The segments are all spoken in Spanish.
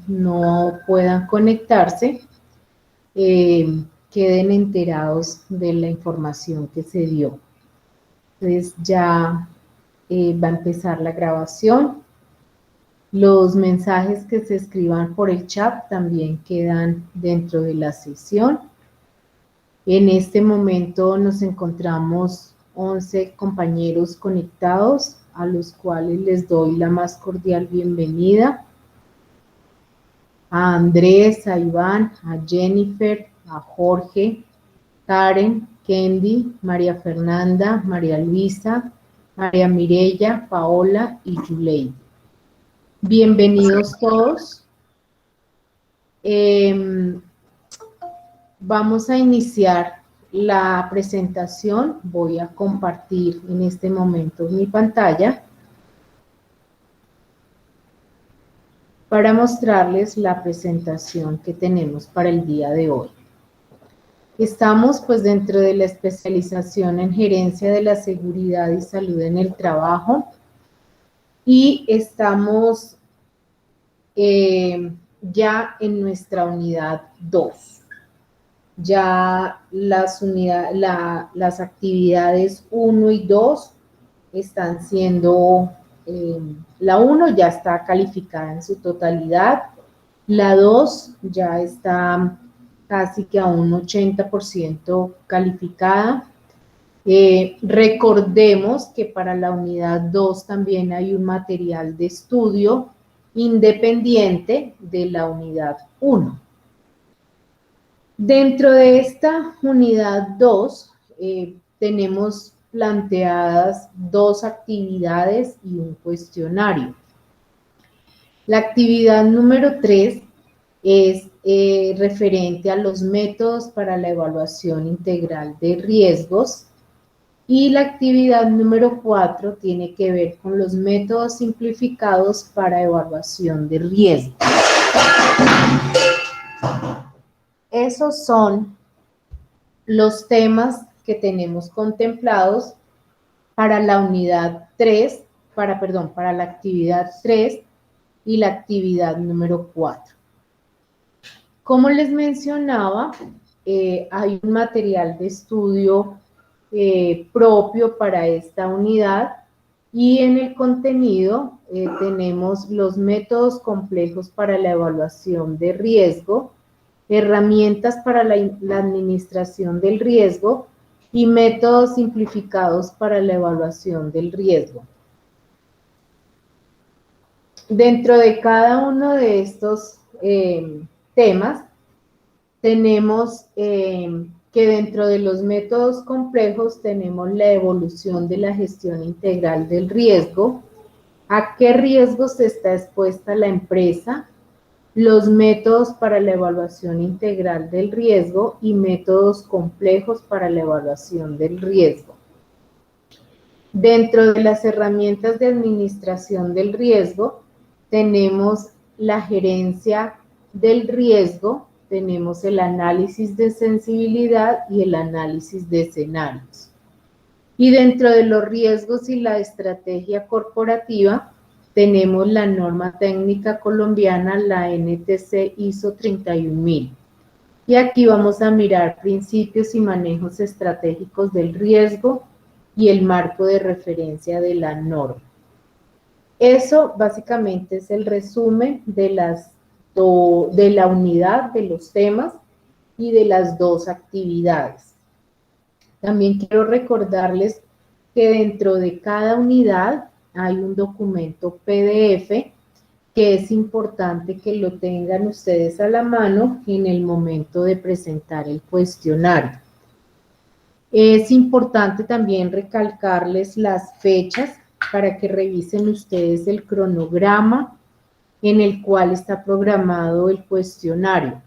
no puedan conectarse, queden enterados de la información que se dio. Entonces ya va a empezar la grabación. Los mensajes que se escriban por el chat también quedan dentro de la sesión. En este momento nos encontramos 11 compañeros conectados, a los cuales les doy la más cordial bienvenida. A Andrés, a Iván, a Jennifer, a Jorge, Karen, Kendi, María Fernanda, María Luisa, María Mireya, Paola y Yulei. Bienvenidos todos. Vamos a iniciar la presentación. Voy a compartir en este momento mi pantalla para mostrarles la presentación que tenemos para el día de hoy. Estamos pues dentro de la especialización en gerencia de la seguridad y salud en el trabajo y estamos ya en nuestra unidad 2. Ya las actividades 1 y 2 están siendo, la 1 ya está calificada en su totalidad, la 2 ya está casi que a un 80% calificada. Recordemos que para la unidad 2 también hay un material de estudio independiente de la unidad 1. Dentro de esta unidad 2 tenemos planteadas 2 actividades y un cuestionario. La actividad número 3 es referente a los métodos para la evaluación integral de riesgos y la actividad número 4 tiene que ver con los métodos simplificados para evaluación de riesgos. Esos son los temas que tenemos contemplados para la unidad 3, para la actividad 3 y la actividad número 4. Como les mencionaba, hay un material de estudio propio para esta unidad y en el contenido tenemos los métodos complejos para la evaluación de riesgo, herramientas para la administración del riesgo y métodos simplificados para la evaluación del riesgo. Dentro de cada uno de estos temas, tenemos que dentro de los métodos complejos tenemos la evolución de la gestión integral del riesgo, a qué riesgos está expuesta la empresa, los métodos para la evaluación integral del riesgo y métodos complejos para la evaluación del riesgo. Dentro de las herramientas de administración del riesgo, tenemos la gerencia del riesgo, tenemos el análisis de sensibilidad y el análisis de escenarios. Y dentro de los riesgos y la estrategia corporativa, tenemos la norma técnica colombiana, la NTC ISO 31000. Y aquí vamos a mirar principios y manejos estratégicos del riesgo y el marco de referencia de la norma. Eso básicamente es el resumen de la unidad, de los temas y de las 2 actividades. También quiero recordarles que dentro de cada unidad hay un documento PDF que es importante que lo tengan ustedes a la mano en el momento de presentar el cuestionario. Es importante también recalcarles las fechas para que revisen ustedes el cronograma en el cual está programado el cuestionario.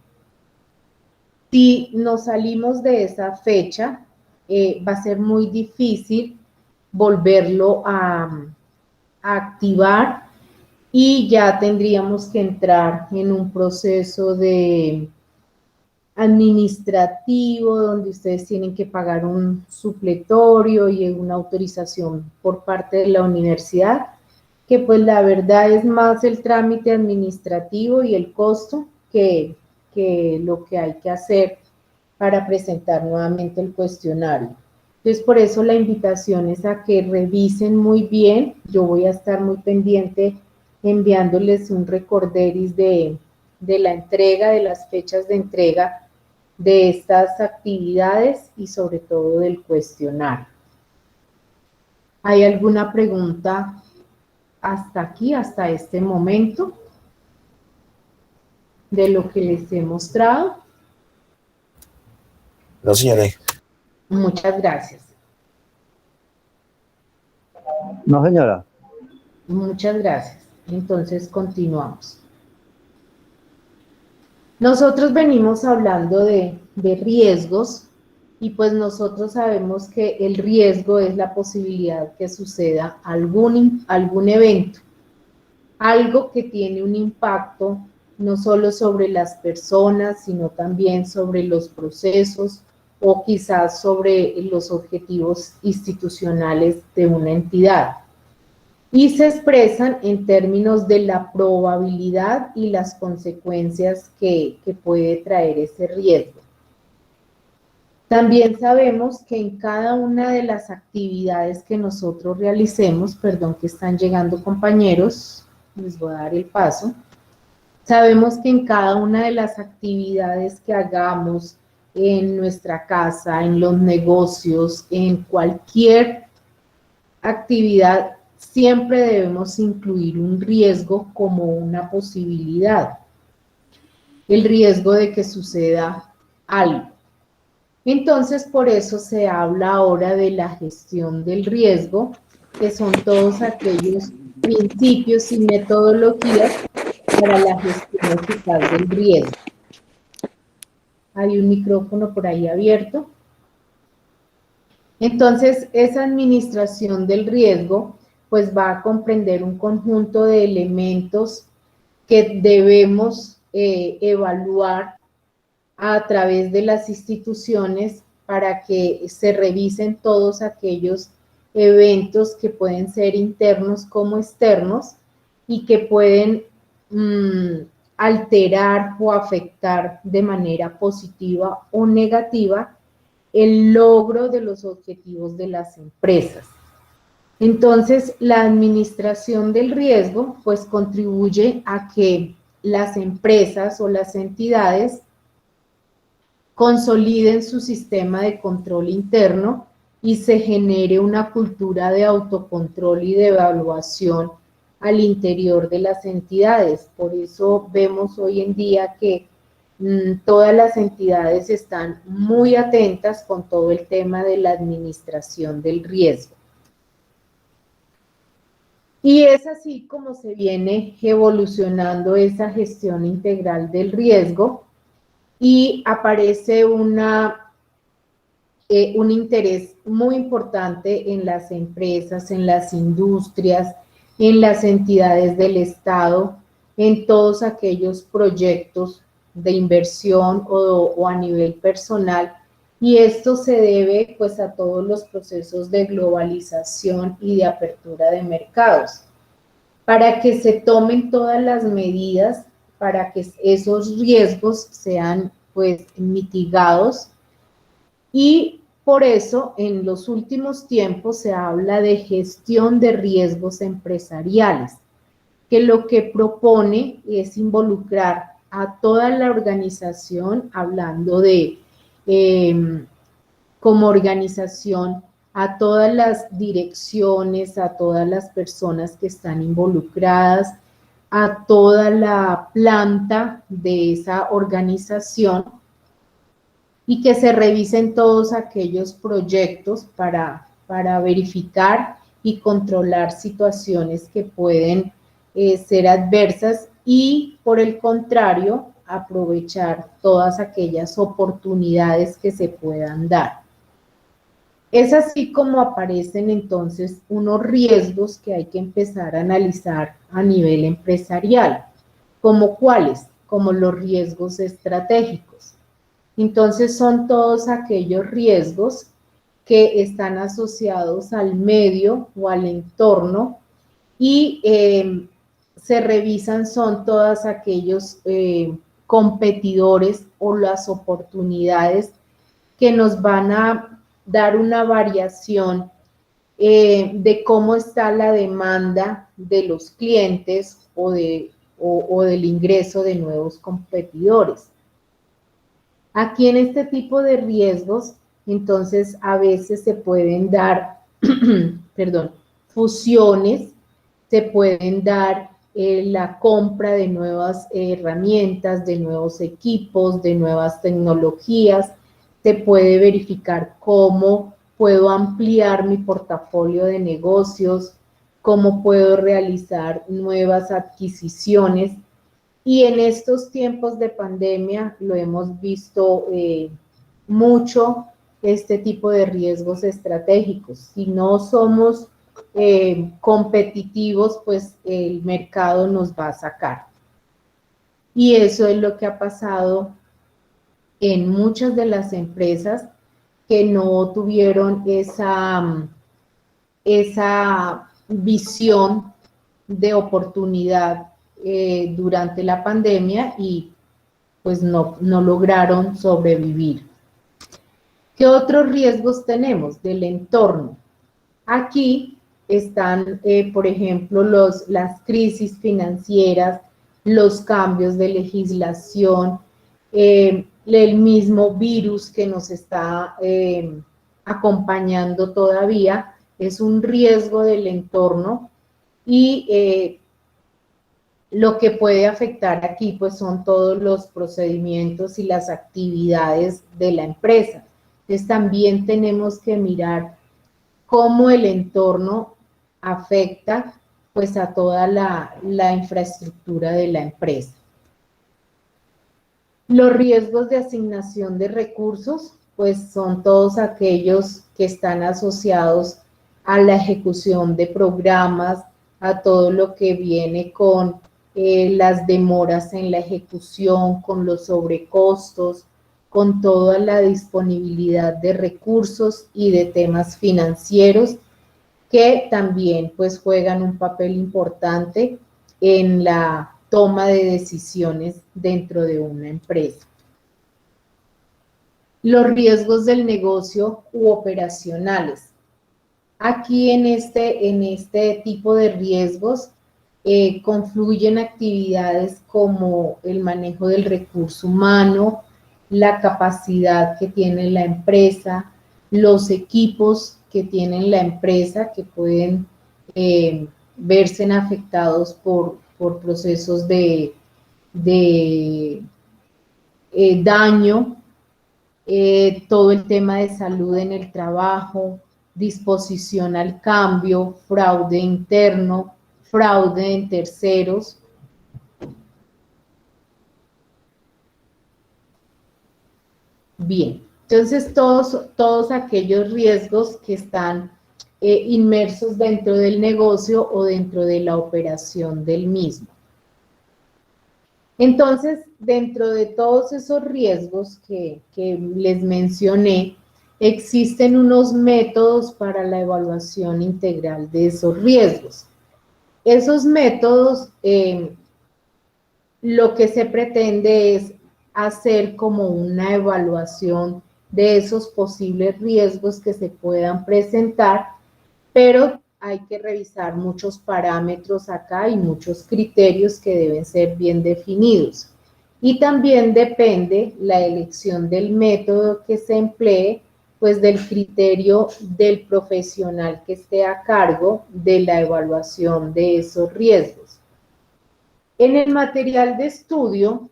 Si nos salimos de esa fecha, va a ser muy difícil volverlo a activar y ya tendríamos que entrar en un proceso de administrativo donde ustedes tienen que pagar un supletorio y una autorización por parte de la universidad que pues la verdad es más el trámite administrativo y el costo que lo que hay que hacer para presentar nuevamente el cuestionario. Entonces, por eso la invitación es a que revisen muy bien. Yo voy a estar muy pendiente enviándoles un recorderis de la entrega, de las fechas de entrega de estas actividades y sobre todo del cuestionario. ¿Hay alguna pregunta hasta aquí, hasta este momento, de lo que les he mostrado? No, señores. Muchas gracias. No, señora. Muchas gracias. Entonces, continuamos. Nosotros venimos hablando de riesgos y pues nosotros sabemos que el riesgo es la posibilidad que suceda algún evento, algo que tiene un impacto no solo sobre las personas, sino también sobre los procesos o quizás sobre los objetivos institucionales de una entidad. Y se expresan en términos de la probabilidad y las consecuencias que puede traer ese riesgo. También sabemos que en cada una de las actividades que nosotros realicemos, perdón que están llegando compañeros, les voy a dar el paso, sabemos que en cada una de las actividades que hagamos en nuestra casa, en los negocios, en cualquier actividad, siempre debemos incluir un riesgo como una posibilidad, el riesgo de que suceda algo. Entonces, por eso se habla ahora de la gestión del riesgo, que son todos aquellos principios y metodologías para la gestión eficaz del riesgo. Hay un micrófono por ahí abierto. Entonces, esa administración del riesgo pues va a comprender un conjunto de elementos que debemos evaluar a través de las instituciones para que se revisen todos aquellos eventos que pueden ser internos como externos y que pueden alterar o afectar de manera positiva o negativa el logro de los objetivos de las empresas. Entonces, la administración del riesgo, pues, contribuye a que las empresas o las entidades consoliden su sistema de control interno y se genere una cultura de autocontrol y de evaluación al interior de las entidades. Por eso vemos hoy en día que todas las entidades están muy atentas con todo el tema de la administración del riesgo. Y es así como se viene evolucionando esa gestión integral del riesgo y aparece un interés muy importante en las empresas, en las industrias, en las entidades del Estado, en todos aquellos proyectos de inversión o a nivel personal, y esto se debe pues a todos los procesos de globalización y de apertura de mercados, para que se tomen todas las medidas para que esos riesgos sean pues mitigados. Y por eso en los últimos tiempos se habla de gestión de riesgos empresariales, que lo que propone es involucrar a toda la organización, hablando de como organización, a todas las direcciones, a todas las personas que están involucradas, a toda la planta de esa organización, y que se revisen todos aquellos proyectos para verificar y controlar situaciones que pueden ser adversas y, por el contrario, aprovechar todas aquellas oportunidades que se puedan dar. Es así como aparecen entonces unos riesgos que hay que empezar a analizar a nivel empresarial. ¿Como cuáles? Como los riesgos estratégicos. Entonces son todos aquellos riesgos que están asociados al medio o al entorno y se revisan son todos aquellos competidores o las oportunidades que nos van a dar una variación de cómo está la demanda de los clientes o del ingreso de nuevos competidores. Aquí en este tipo de riesgos, entonces a veces se pueden dar, perdón, fusiones, se pueden dar la compra de nuevas herramientas, de nuevos equipos, de nuevas tecnologías, se puede verificar cómo puedo ampliar mi portafolio de negocios, cómo puedo realizar nuevas adquisiciones. Y en estos tiempos de pandemia lo hemos visto mucho, este tipo de riesgos estratégicos. Si no somos competitivos, pues el mercado nos va a sacar. Y eso es lo que ha pasado en muchas de las empresas que no tuvieron esa visión de oportunidad durante la pandemia y pues no lograron sobrevivir. ¿Qué otros riesgos tenemos del entorno? Aquí están, por ejemplo, las crisis financieras, los cambios de legislación, el mismo virus que nos está acompañando todavía, es un riesgo del entorno y lo que puede afectar aquí pues son todos los procedimientos y las actividades de la empresa. Entonces también tenemos que mirar cómo el entorno afecta pues a toda la infraestructura de la empresa. Los riesgos de asignación de recursos pues son todos aquellos que están asociados a la ejecución de programas, a todo lo que viene con las demoras en la ejecución, con los sobrecostos, con toda la disponibilidad de recursos y de temas financieros que también pues juegan un papel importante en la toma de decisiones dentro de una empresa. Los riesgos del negocio u operacionales. Aquí en este tipo de riesgos confluyen actividades como el manejo del recurso humano, la capacidad que tiene la empresa, los equipos que tiene la empresa que pueden verse afectados por procesos de daño, todo el tema de salud en el trabajo, disposición al cambio, fraude interno, fraude en terceros. Bien, entonces todos aquellos riesgos que están inmersos dentro del negocio o dentro de la operación del mismo. Entonces, dentro de todos esos riesgos que les mencioné, existen unos métodos para la evaluación integral de esos riesgos. Esos métodos, lo que se pretende es hacer como una evaluación de esos posibles riesgos que se puedan presentar, pero hay que revisar muchos parámetros acá y muchos criterios que deben ser bien definidos. Y también depende la elección del método que se emplee, pues del criterio del profesional que esté a cargo de la evaluación de esos riesgos. En el material de estudio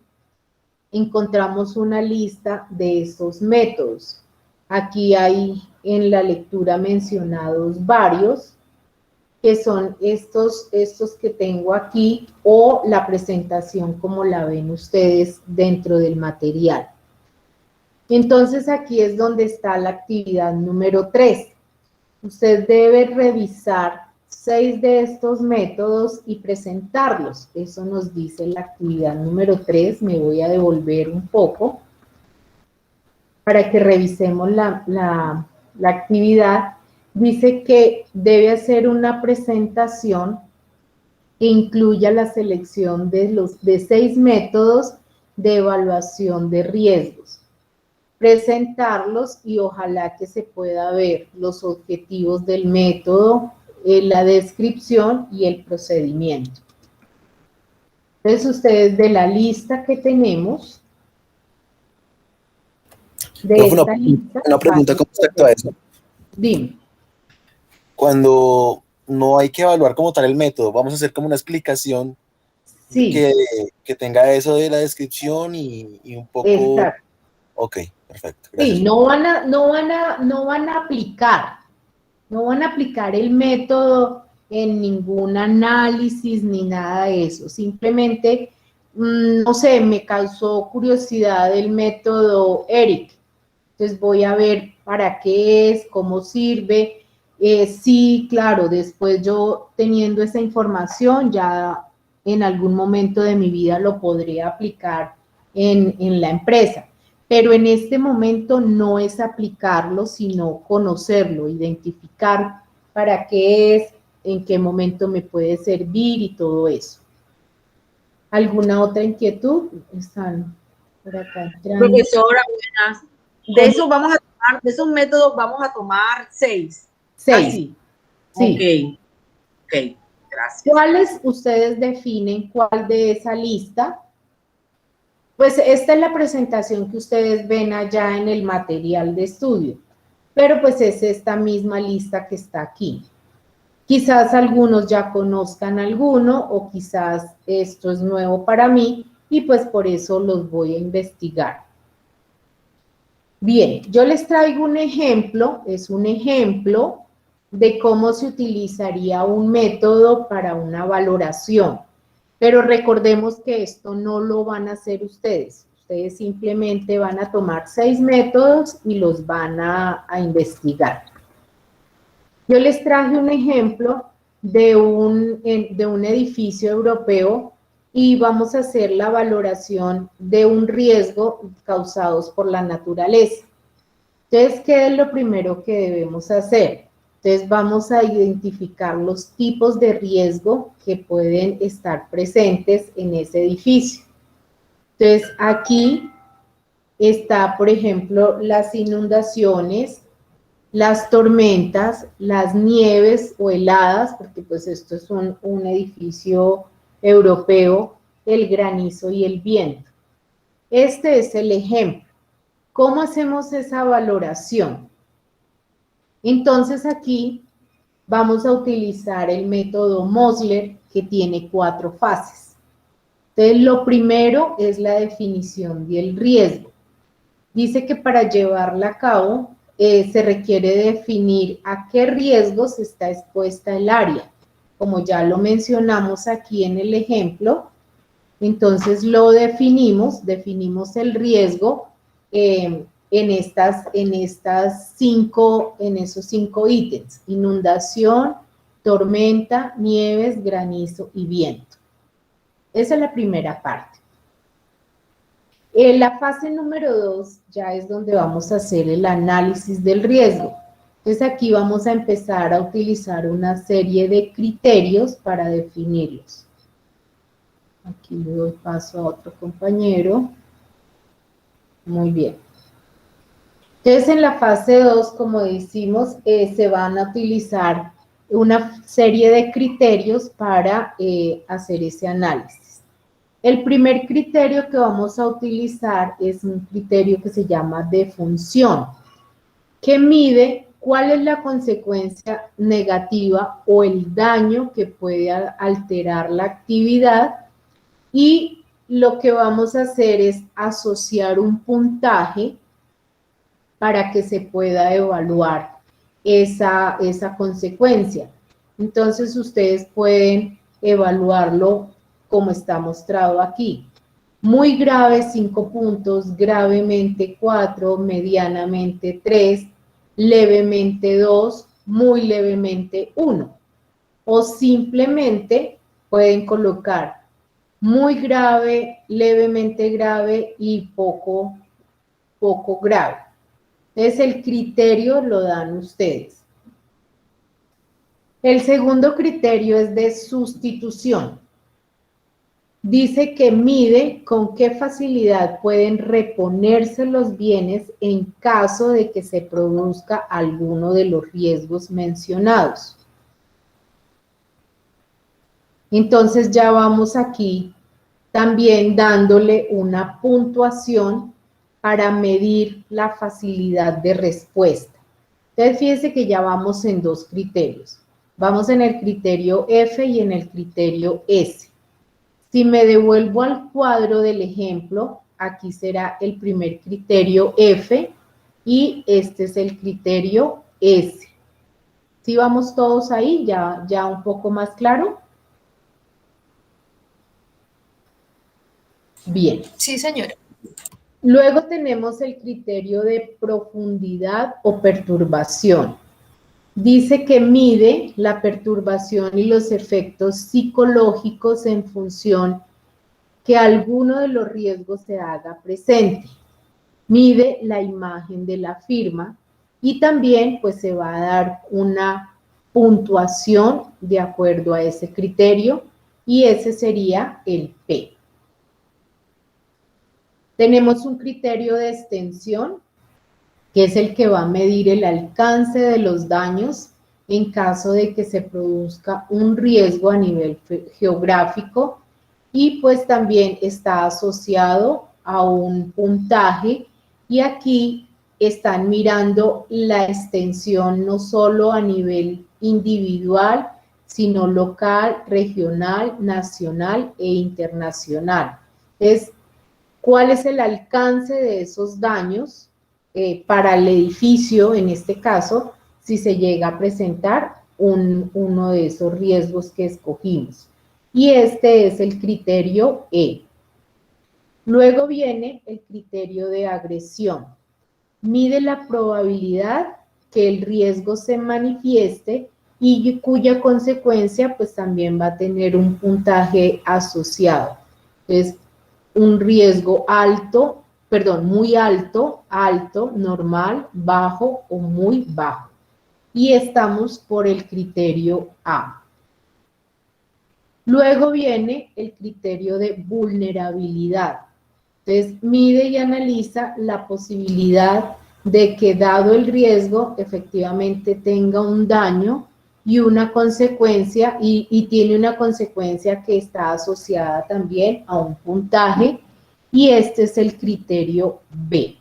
encontramos una lista de estos métodos. Aquí hay en la lectura mencionados varios, que son estos que tengo aquí, o la presentación como la ven ustedes dentro del material. Entonces aquí es donde está la actividad número 3. Usted debe revisar 6 de estos métodos y presentarlos. Eso nos dice la actividad número 3. Me voy a devolver un poco para que revisemos la actividad. Dice que debe hacer una presentación que incluya la selección de 6 métodos de evaluación de riesgos. Presentarlos y ojalá que se pueda ver los objetivos del método, la descripción y el procedimiento. Entonces, ustedes de la lista que tenemos, de esta lista, una pregunta con respecto a eso. Dime. Cuando no hay que evaluar como tal el método, vamos a hacer como una explicación Sí. que tenga eso de la descripción y un poco... Exacto. Ok, perfecto. Gracias. Sí, no van a aplicar el método en ningún análisis ni nada de eso. Simplemente, no sé, me causó curiosidad el método ERIC. Entonces voy a ver para qué es, cómo sirve. Sí, claro, después yo teniendo esa información ya en algún momento de mi vida lo podría aplicar en la empresa. Pero en este momento no es aplicarlo, sino conocerlo, identificar para qué es, en qué momento me puede servir y todo eso. ¿Alguna otra inquietud? Están por acá entrando. Profesora, buenas. De eso vamos a tomar, de esos métodos vamos a tomar 6. 6. Así. Sí. Ok, gracias. ¿Cuáles ustedes definen cuál de esa lista? Pues esta es la presentación que ustedes ven allá en el material de estudio, pero pues es esta misma lista que está aquí. Quizás algunos ya conozcan alguno o quizás esto es nuevo para mí y pues por eso los voy a investigar. Bien, yo les traigo un ejemplo, es un ejemplo de cómo se utilizaría un método para una valoración. Pero recordemos que esto no lo van a hacer ustedes. Ustedes simplemente van a tomar 6 métodos y los van a investigar. Yo les traje un ejemplo de un edificio europeo y vamos a hacer la valoración de un riesgo causados por la naturaleza. Entonces, ¿qué es lo primero que debemos hacer? Entonces, vamos a identificar los tipos de riesgo que pueden estar presentes en ese edificio. Entonces, aquí está, por ejemplo, las inundaciones, las tormentas, las nieves o heladas, porque pues esto es un edificio europeo, el granizo y el viento. Este es el ejemplo. ¿Cómo hacemos esa valoración? Entonces aquí vamos a utilizar el método Mosler, que tiene 4 fases. Entonces, lo primero es la definición del riesgo. Dice que para llevarla a cabo se requiere definir a qué riesgos está expuesta el área. Como ya lo mencionamos aquí en el ejemplo, entonces lo definimos el riesgo en esos 5 ítems: inundación, tormenta, nieves, granizo y viento. Esa es la primera parte. La fase número 2 ya es donde vamos a hacer el análisis del riesgo. Entonces aquí vamos a empezar a utilizar una serie de criterios para definirlos. Aquí le doy paso a otro compañero. Muy bien. Entonces, en la fase 2, como decimos, se van a utilizar una serie de criterios para hacer ese análisis. El primer criterio que vamos a utilizar es un criterio que se llama de función, que mide cuál es la consecuencia negativa o el daño que puede alterar la actividad, y lo que vamos a hacer es asociar un puntaje para que se pueda evaluar esa consecuencia. Entonces, ustedes pueden evaluarlo como está mostrado aquí. Muy grave, 5 puntos; gravemente, 4; medianamente, 3; levemente, 2; muy levemente, 1. O simplemente pueden colocar muy grave, levemente grave y poco grave. Entonces, el criterio lo dan ustedes. El segundo criterio es de sustitución. Dice que mide con qué facilidad pueden reponerse los bienes en caso de que se produzca alguno de los riesgos mencionados. Entonces ya vamos aquí también dándole una puntuación para medir la facilidad de respuesta. Entonces fíjense que ya vamos en dos criterios. Vamos en el criterio F y en el criterio S. Si me devuelvo al cuadro del ejemplo, aquí será el primer criterio F y este es el criterio S. ¿Sí vamos todos ahí? ¿Ya un poco más claro? Bien. Sí, señora. Luego tenemos el criterio de profundidad o perturbación. Dice que mide la perturbación y los efectos psicológicos en función que alguno de los riesgos se haga presente. Mide la imagen de la firma y también pues se va a dar una puntuación de acuerdo a ese criterio y ese sería el P. Tenemos un criterio de extensión, que es el que va a medir el alcance de los daños en caso de que se produzca un riesgo a nivel geográfico y pues también está asociado a un puntaje y aquí están mirando la extensión no solo a nivel individual, sino local, regional, nacional e internacional. ¿Cuál es el alcance de esos daños para el edificio, en este caso, si se llega a presentar uno de esos riesgos que escogimos? Y este es el criterio E. Luego viene el criterio de agresión. Mide la probabilidad que el riesgo se manifieste y cuya consecuencia pues también va a tener un puntaje asociado. Entonces, un riesgo alto, perdón, muy alto, alto, normal, bajo o muy bajo. Y estamos por el criterio A. Luego viene el criterio de vulnerabilidad. Entonces, mide y analiza la posibilidad de que, dado el riesgo, efectivamente tenga un daño y una consecuencia, y tiene una consecuencia que está asociada también a un puntaje, y este es el criterio B.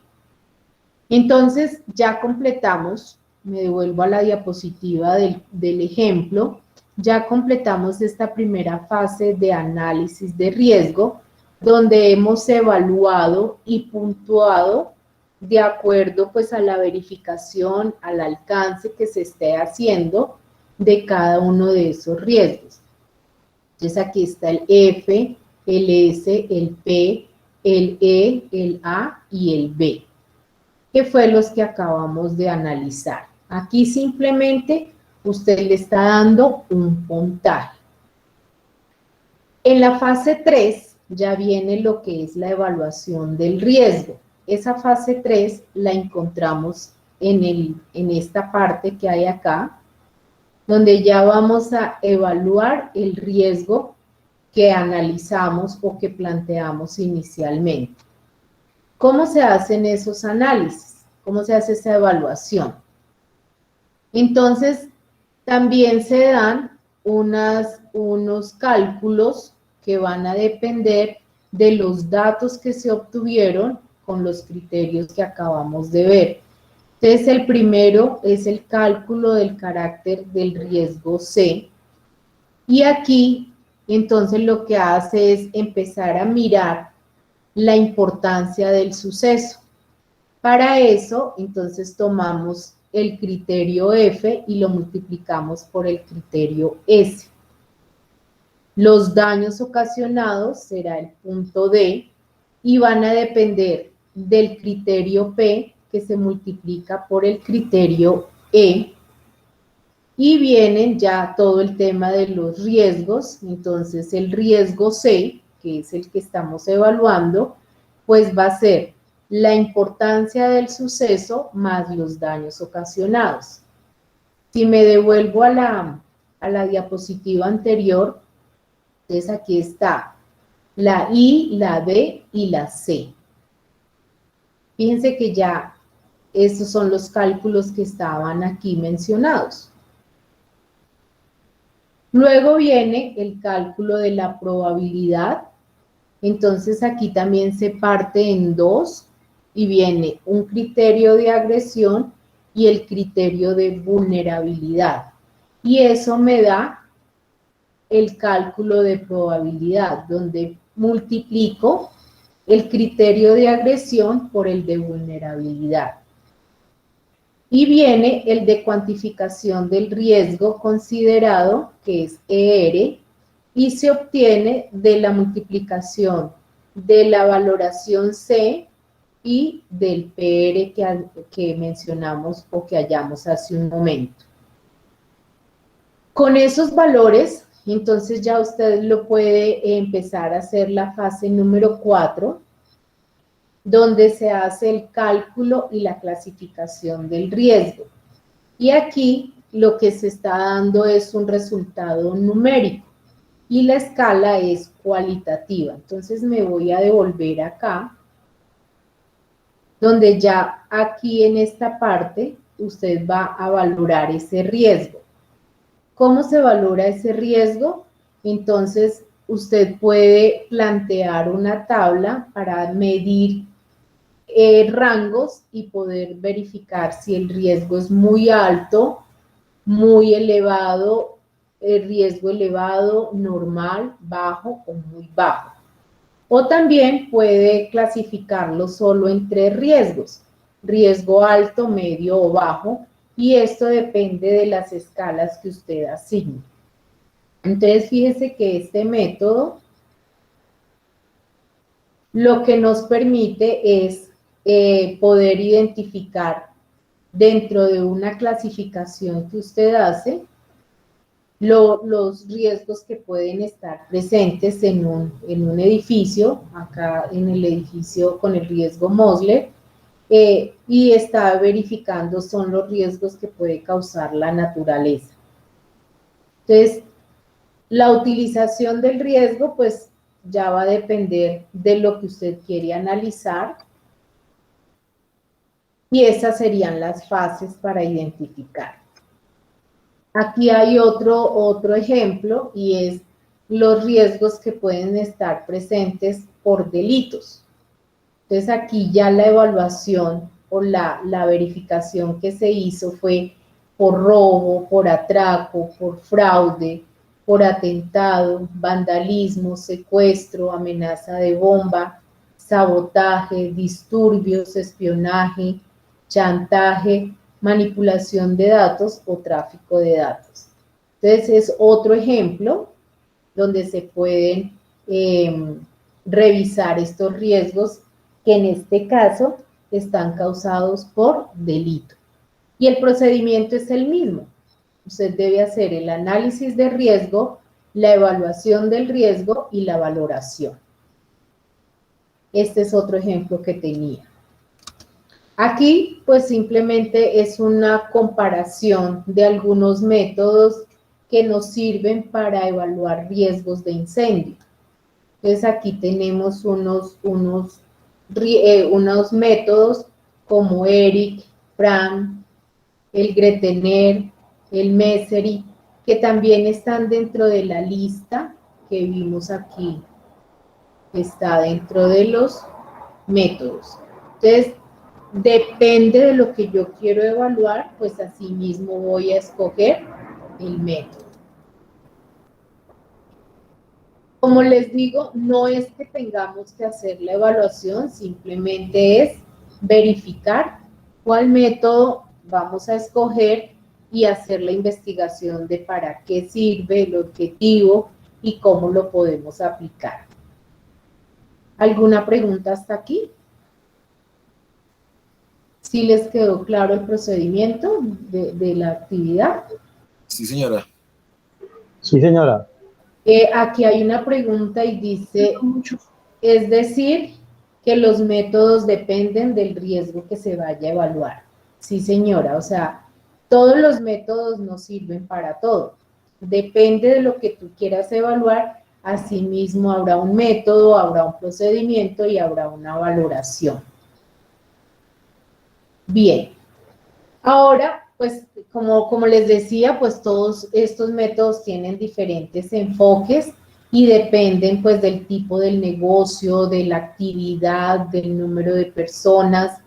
Entonces, ya completamos, me devuelvo a la diapositiva del ejemplo, ya completamos esta primera fase de análisis de riesgo, donde hemos evaluado y puntuado de acuerdo pues a la verificación, al alcance que se esté haciendo de cada uno de esos riesgos. Entonces aquí está el F, el S, el P, el E, el A y el B, que fue los que acabamos de analizar. Aquí simplemente usted le está dando un puntaje. En la fase 3 ya viene lo que es la evaluación del riesgo. Esa fase 3 la encontramos en esta parte que hay acá, donde ya vamos a evaluar el riesgo que analizamos o que planteamos inicialmente. ¿Cómo se hacen esos análisis? ¿Cómo se hace esa evaluación? Entonces, también se dan unos cálculos que van a depender de los datos que se obtuvieron con los criterios que acabamos de ver. Entonces, el primero es el cálculo del carácter del riesgo C. Y aquí, entonces, lo que hace es empezar a mirar la importancia del suceso. Para eso, entonces, tomamos el criterio F y lo multiplicamos por el criterio S. Los daños ocasionados será el punto D y van a depender del criterio P, que se multiplica por el criterio E, y vienen ya todo el tema de los riesgos. Entonces el riesgo C, que es el que estamos evaluando, pues va a ser la importancia del suceso más los daños ocasionados. Si me devuelvo a a la diapositiva anterior, entonces aquí está la I, la B y la C. Fíjense que ya estos son los cálculos que estaban aquí mencionados. Luego viene el cálculo de la probabilidad. Entonces aquí también se parte en dos y viene un criterio de agresión y el criterio de vulnerabilidad. Y eso me da el cálculo de probabilidad, donde multiplico el criterio de agresión por el de vulnerabilidad. Y viene el de cuantificación del riesgo considerado, que es ER, y se obtiene de la multiplicación de la valoración C y del PR que mencionamos o que hallamos hace un momento. Con esos valores, entonces ya usted lo puede empezar a hacer la fase número 4, donde se hace el cálculo y la clasificación del riesgo. Y aquí lo que se está dando es un resultado numérico y la escala es cualitativa. Entonces me voy a devolver acá, donde ya aquí en esta parte usted va a valorar ese riesgo. ¿Cómo se valora ese riesgo? Entonces usted puede plantear una tabla para medir rangos y poder verificar si el riesgo es muy alto, muy elevado, el riesgo elevado, normal, bajo o muy bajo. O también puede clasificarlo solo en 3 riesgos, riesgo alto, medio o bajo, y esto depende de las escalas que usted asigne. Entonces, fíjese que este método lo que nos permite es poder identificar dentro de una clasificación que usted hace los riesgos que pueden estar presentes en un edificio, acá en el edificio con el riesgo Mosler, y está verificando son los riesgos que puede causar la naturaleza. Entonces, la utilización del riesgo, pues ya va a depender de lo que usted quiere analizar, y esas serían las fases para identificar. Aquí hay otro ejemplo y es los riesgos que pueden estar presentes por delitos. Entonces aquí ya la evaluación o la verificación que se hizo fue por robo, por atraco, por fraude, por atentado, vandalismo, secuestro, amenaza de bomba, sabotaje, disturbios, espionaje, chantaje, manipulación de datos o tráfico de datos. Entonces es otro ejemplo donde se pueden revisar estos riesgos que en este caso están causados por delito. Y el procedimiento es el mismo. Usted debe hacer el análisis de riesgo, la evaluación del riesgo y la valoración. Este es otro ejemplo que tenía. Aquí, pues simplemente es una comparación de algunos métodos que nos sirven para evaluar riesgos de incendio. Entonces aquí tenemos unos métodos como ERIC, FRAM, el Gretener, el Meseri, que también están dentro de la lista que vimos aquí, que está dentro de los métodos. Entonces, depende de lo que yo quiero evaluar, pues así mismo voy a escoger el método. Como les digo, no es que tengamos que hacer la evaluación, simplemente es verificar cuál método vamos a escoger y hacer la investigación de para qué sirve, el objetivo y cómo lo podemos aplicar. ¿Alguna pregunta hasta aquí? ¿Sí les quedó claro el procedimiento de la actividad? Sí, señora. Sí, señora. Aquí hay una pregunta y dice, es decir, que los métodos dependen del riesgo que se vaya a evaluar. Sí, señora, o sea, todos los métodos no sirven para todo. Depende de lo que tú quieras evaluar, asimismo habrá un método, habrá un procedimiento y habrá una valoración. Bien, ahora, pues como les decía, pues todos estos métodos tienen diferentes enfoques y dependen pues del tipo del negocio, de la actividad, del número de personas.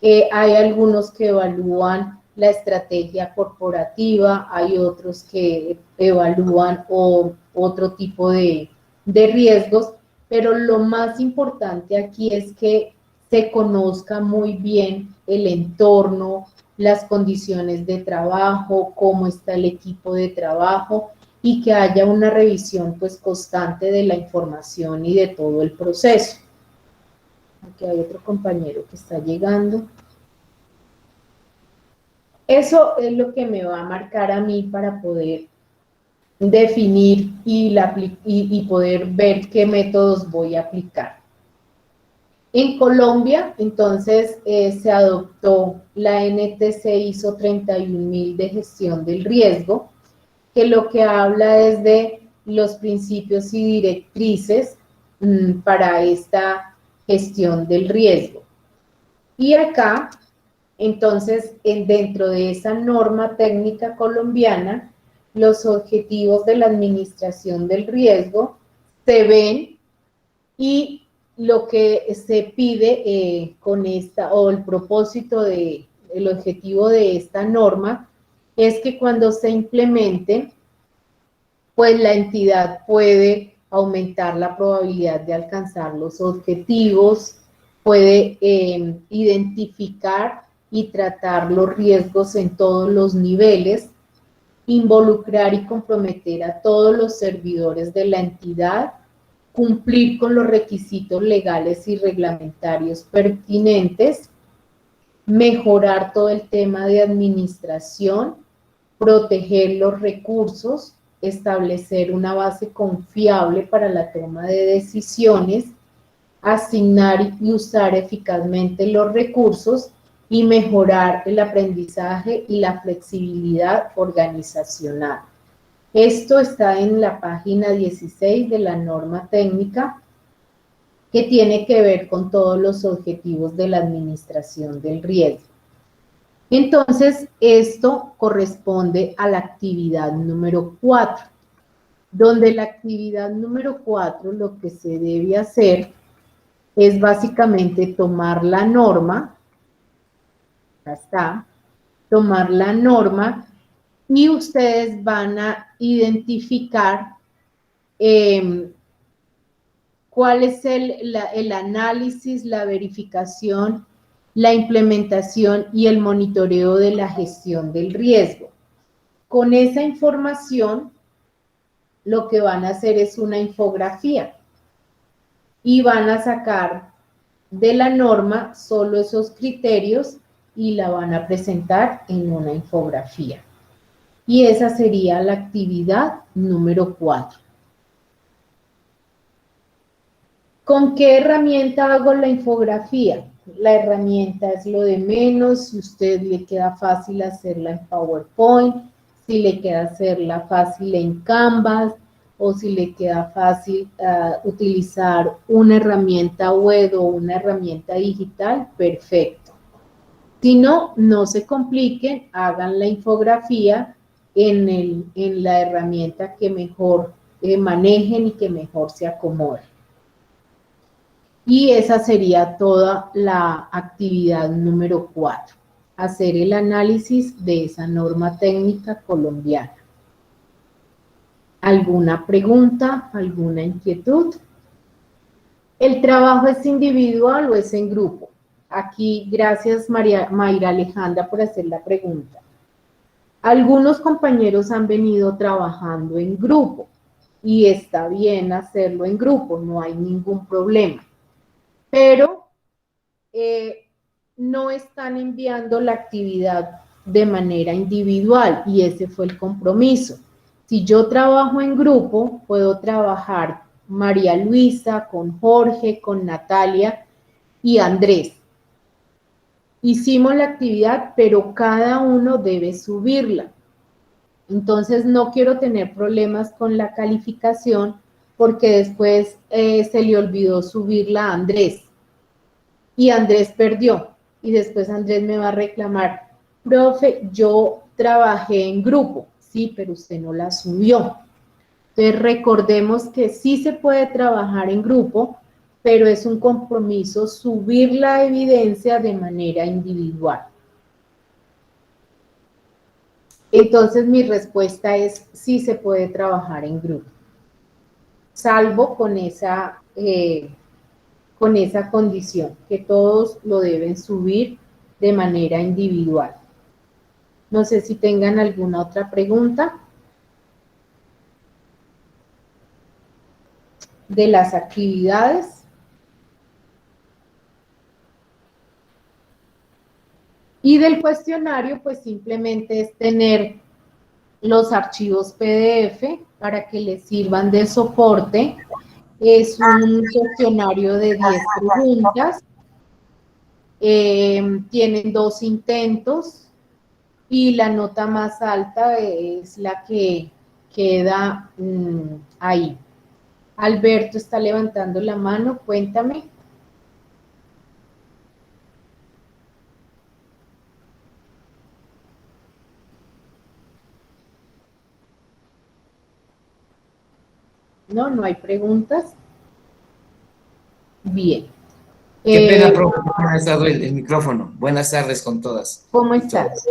Hay algunos que evalúan la estrategia corporativa, hay otros que evalúan otro tipo de riesgos, pero lo más importante aquí es que se conozca muy bien el entorno, las condiciones de trabajo, cómo está el equipo de trabajo y que haya una revisión pues constante de la información y de todo el proceso. Aquí hay otro compañero que está llegando. Eso es lo que me va a marcar a mí para poder definir y poder ver qué métodos voy a aplicar. En Colombia, entonces, se adoptó la NTC ISO 31000 de gestión del riesgo, que lo que habla es de los principios y directrices para esta gestión del riesgo. Y acá, entonces, dentro de esa norma técnica colombiana, los objetivos de la administración del riesgo se ven y lo que se pide con esta, o el propósito el objetivo de esta norma, es que cuando se implemente, pues la entidad puede aumentar la probabilidad de alcanzar los objetivos, puede identificar y tratar los riesgos en todos los niveles, involucrar y comprometer a todos los servidores de la entidad, cumplir con los requisitos legales y reglamentarios pertinentes, mejorar todo el tema de administración, proteger los recursos, establecer una base confiable para la toma de decisiones, asignar y usar eficazmente los recursos y mejorar el aprendizaje y la flexibilidad organizacional. Esto está en la página 16 de la norma técnica que tiene que ver con todos los objetivos de la administración del riesgo. Entonces, esto corresponde a la actividad número 4, donde la actividad número 4 lo que se debe hacer es básicamente tomar la norma, ya está, tomar la norma y ustedes van a identificar cuál es el análisis, la verificación, la implementación y el monitoreo de la gestión del riesgo. Con esa información, lo que van a hacer es una infografía y van a sacar de la norma solo esos criterios y la van a presentar en una infografía. Y esa sería la actividad número 4. ¿Con qué herramienta hago la infografía? La herramienta es lo de menos. Si a usted le queda fácil hacerla en PowerPoint, si le queda hacerla fácil en Canvas, o si le queda fácil utilizar una herramienta web o una herramienta digital, perfecto. Si no, no se compliquen, hagan la infografía en la herramienta que mejor manejen y que mejor se acomode. Y esa sería toda la actividad número 4, hacer el análisis de esa norma técnica colombiana. ¿Alguna pregunta? ¿Alguna inquietud? ¿El trabajo es individual o es en grupo? Aquí, gracias Mayra Alejandra por hacer la pregunta. Algunos compañeros han venido trabajando en grupo y está bien hacerlo en grupo, no hay ningún problema. Pero no están enviando la actividad de manera individual y ese fue el compromiso. Si yo trabajo en grupo, puedo trabajar María Luisa, con Jorge, con Natalia y Andrés. Hicimos la actividad, pero cada uno debe subirla. Entonces no quiero tener problemas con la calificación porque después se le olvidó subirla a Andrés y Andrés perdió y después Andrés me va a reclamar, profe, yo trabajé en grupo, sí, pero usted no la subió. Entonces recordemos que sí se puede trabajar en grupo, pero es un compromiso subir la evidencia de manera individual. Entonces mi respuesta es sí se puede trabajar en grupo, salvo con esa condición, que todos lo deben subir de manera individual. No sé si tengan alguna otra pregunta de las actividades. Y del cuestionario, pues simplemente es tener los archivos PDF para que les sirvan de soporte. Es un cuestionario de 10 preguntas. Tienen 2 intentos y la nota más alta es la que queda ahí. Alberto está levantando la mano, cuéntame. No, no hay preguntas. Bien. Qué pena, profe, que me ha estado el micrófono. Buenas tardes con todas. ¿Cómo estás?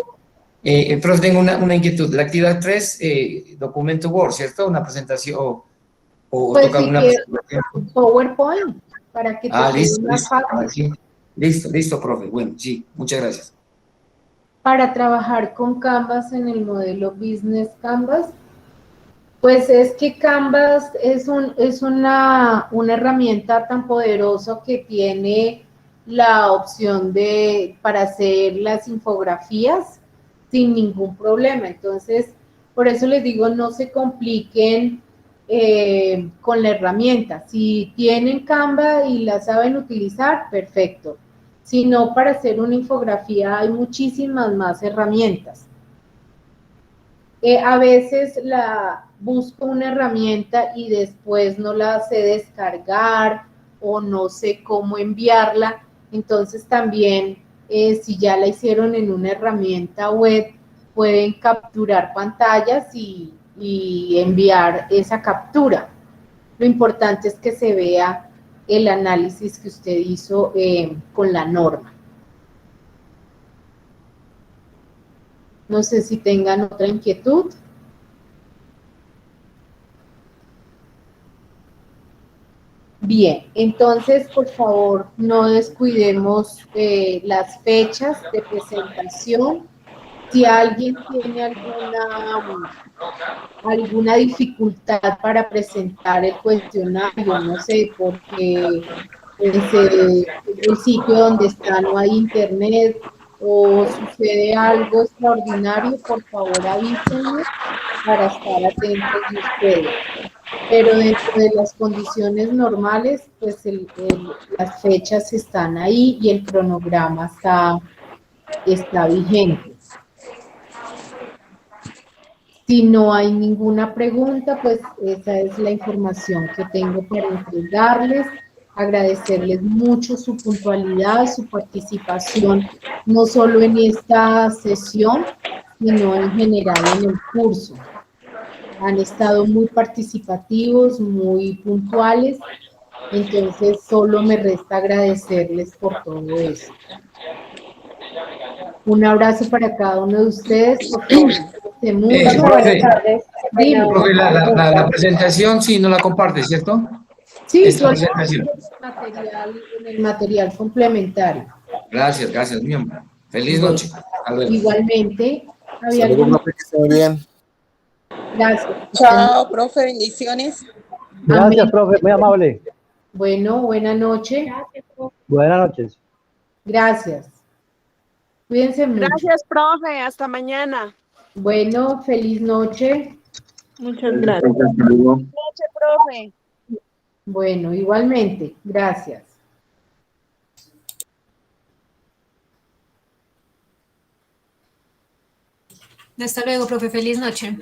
Profe, tengo una inquietud. La actividad 3, documento Word, ¿cierto? Una presentación o Pues toca si alguna quieres presentación. PowerPoint para que te quede Listo, más listo. fácil. Sí. Listo, profe. Bueno, sí, muchas gracias. Para trabajar con Canvas en el modelo Business Canvas, pues es que Canvas es una herramienta tan poderosa que tiene la opción para hacer las infografías sin ningún problema. Entonces, por eso les digo, no se compliquen con la herramienta. Si tienen Canva y la saben utilizar, perfecto. Si no, para hacer una infografía hay muchísimas más herramientas. A veces busco una herramienta y después no la sé descargar o no sé cómo enviarla. Entonces también, si ya la hicieron en una herramienta web, pueden capturar pantallas y enviar esa captura. Lo importante es que se vea el análisis que usted hizo con la norma. No sé si tengan otra inquietud. Bien, entonces, por favor, no descuidemos las fechas de presentación. Si alguien tiene alguna dificultad para presentar el cuestionario, no sé, porque el sitio donde está no hay internet o sucede algo extraordinario, por favor avísenme para estar atentos de ustedes. Pero dentro de las condiciones normales, pues las fechas están ahí y el cronograma está vigente. Si no hay ninguna pregunta, pues esa es la información que tengo para entregarles. Agradecerles mucho su puntualidad, su participación, no solo en esta sesión, sino en general en el curso. Han estado muy participativos, muy puntuales, entonces solo me resta agradecerles por todo eso. Un abrazo para cada uno de ustedes, por favor, cuídense mucho. Profe, Dime. profe, la presentación sí no la comparte, ¿cierto? Sí, Esta yo les presentación. en el material complementario. Gracias, miembro. Feliz Bueno, noche. Hasta luego. igualmente, ¿había Saludos, alguna? profe, que esté muy bien. Gracias. Chao, profe, bendiciones. Gracias, Amén. profe, muy amable. Bueno, buena noche. Buenas noches. Gracias. Cuídense mucho. Gracias, profe. Hasta mañana. Bueno, feliz noche. Muchas gracias. Buenas noches, profe. Bueno, igualmente. Gracias. Hasta luego, profe. Feliz noche.